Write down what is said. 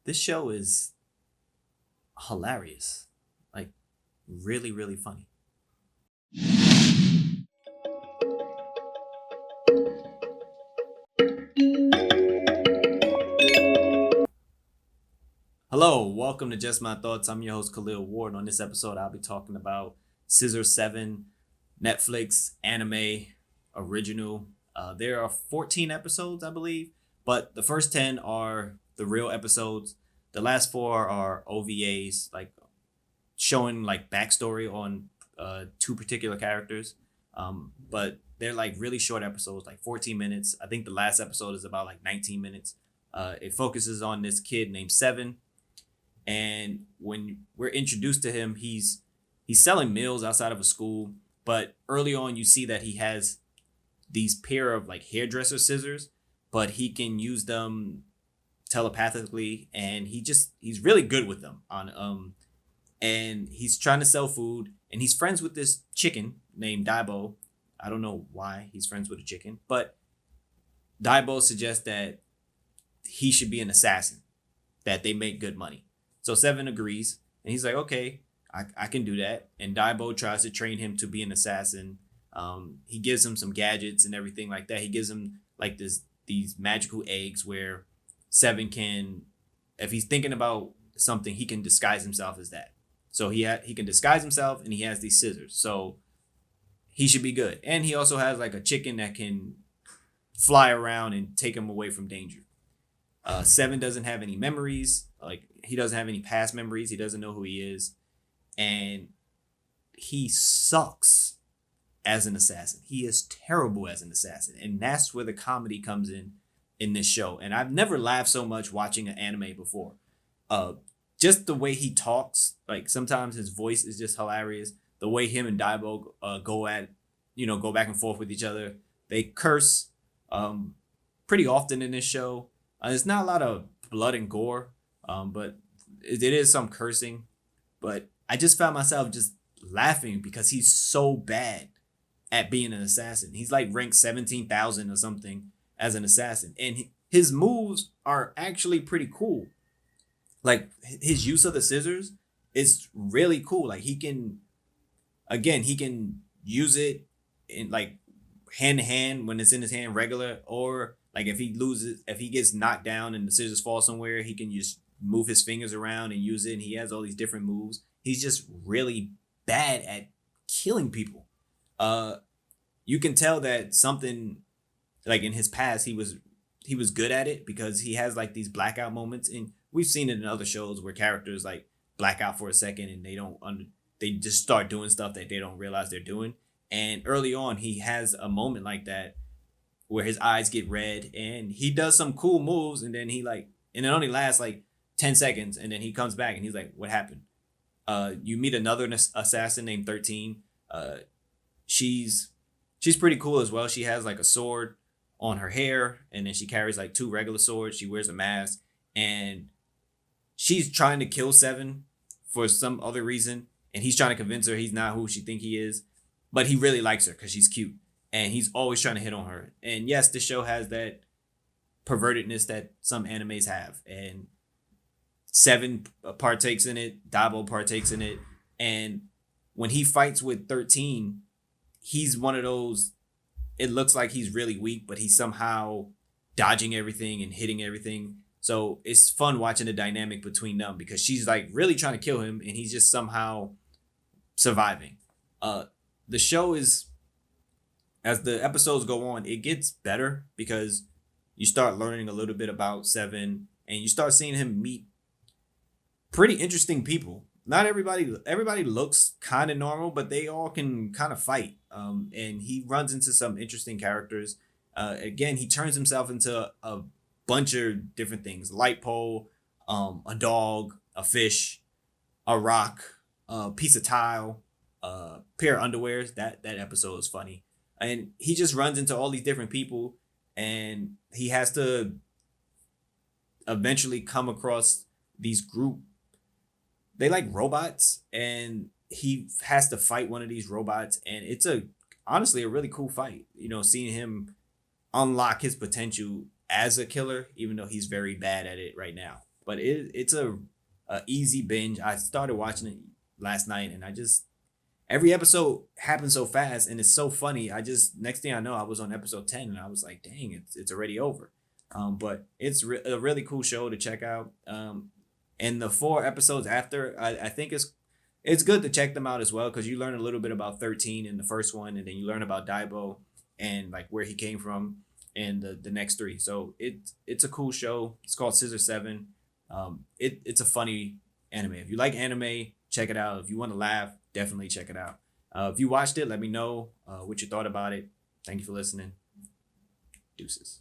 This show is hilarious. Like really, really funny. Hello, welcome to Just My Thoughts. I'm your host Khaleel Ward. On this episode, I'll be talking about Scissor Seven, Netflix anime original. There are 14 episodes, I believe, but the first 10 are the real episodes. The last four are OVAs, like showing like backstory on two particular characters. But they're like really short episodes, like 14 minutes. I think the last episode is about like 19 minutes. It focuses on this kid named Seven, and when we're introduced to him, he's selling meals outside of a school. But early on, you see that he has these pair of like hairdresser scissors, but he can use them telepathically, and he's really good with them on and he's trying to sell food, and he's friends with this chicken named Dai Bo. I don't know why he's friends with a chicken, but Dai Bo suggests that he should be an assassin, that they make good money. So Seven agrees, and he's like, okay, I can do that. And Dai Bo tries to train him to be an assassin. He gives him some gadgets and everything like that. He gives him like these magical eggs where Seven can, if he's thinking about something, he can disguise himself as that. So he can disguise himself, and he has these scissors. So he should be good. And he also has like a chicken that can fly around and take him away from danger. Seven doesn't have any memories. Like he doesn't have any past memories. He doesn't know who he is, and he sucks as an assassin. He is terrible as an assassin, and that's where the comedy comes in this show. And I've never laughed so much watching an anime before. Just the way he talks, like sometimes his voice is just hilarious. The way him and Dai Bo go back and forth with each other. They curse pretty often in this show. There's not a lot of blood and gore, but it is some cursing. But I just found myself just laughing because he's so bad at being an assassin. He's like ranked 17,000 or something as an assassin. And his moves are actually pretty cool. Like his use of the scissors is really cool. Like he can use it in like hand to hand when it's in his hand regular, or like if he gets knocked down and the scissors fall somewhere, he can just move his fingers around and use it. And he has all these different moves. He's just really bad at killing people. You can tell that something like in his past he was good at it, because he has like these blackout moments, and we've seen it in other shows where characters like black out for a second and they just start doing stuff that they don't realize they're doing. And early on, he has a moment like that where his eyes get red and he does some cool moves, and then and it only lasts like 10 seconds, and then he comes back and he's like, what happened? You meet another assassin named 13. She's pretty cool as well. She has like a sword on her hair, and then she carries like two regular swords. She wears a mask, and she's trying to kill Seven for some other reason, and he's trying to convince her he's not who she think he is, but he really likes her because she's cute, and he's always trying to hit on her. And yes, the show has that pervertedness that some animes have, and Seven partakes in it. Dai Bo partakes in it, and when he fights with 13, he's one of those. It looks like he's really weak, but he's somehow dodging everything and hitting everything. So it's fun watching the dynamic between them, because she's like really trying to kill him and he's just somehow surviving. The show is, as the episodes go on, it gets better because you start learning a little bit about Seven, and you start seeing him meet pretty interesting people. Not everybody looks kind of normal, but they all can kind of fight. And he runs into some interesting characters. Again, he turns himself into a bunch of different things: light pole, a dog, a fish, a rock, a piece of tile, a pair of underwears. That episode is funny, and he just runs into all these different people, and he has to eventually come across these group. They like robots, and he has to fight one of these robots, and it's honestly a really cool fight. Seeing him unlock his potential as a killer, even though he's very bad at it right now. but it's a easy binge. I started watching it last night, and I just every episode happens so fast, and it's so funny. I just next thing I know, I was on episode 10, and I was like, dang, it's already over. But it's a really cool show to check out. And the 4 episodes after, I think it's good to check them out as well, because you learn a little bit about 13 in the first one, and then you learn about Dai Bo and like where he came from in the next 3. So it's a cool show. It's called Scissor Seven. It's a funny anime. If you like anime, check it out. If you want to laugh, definitely check it out. If you watched it, let me know what you thought about it. Thank you for listening. Deuces.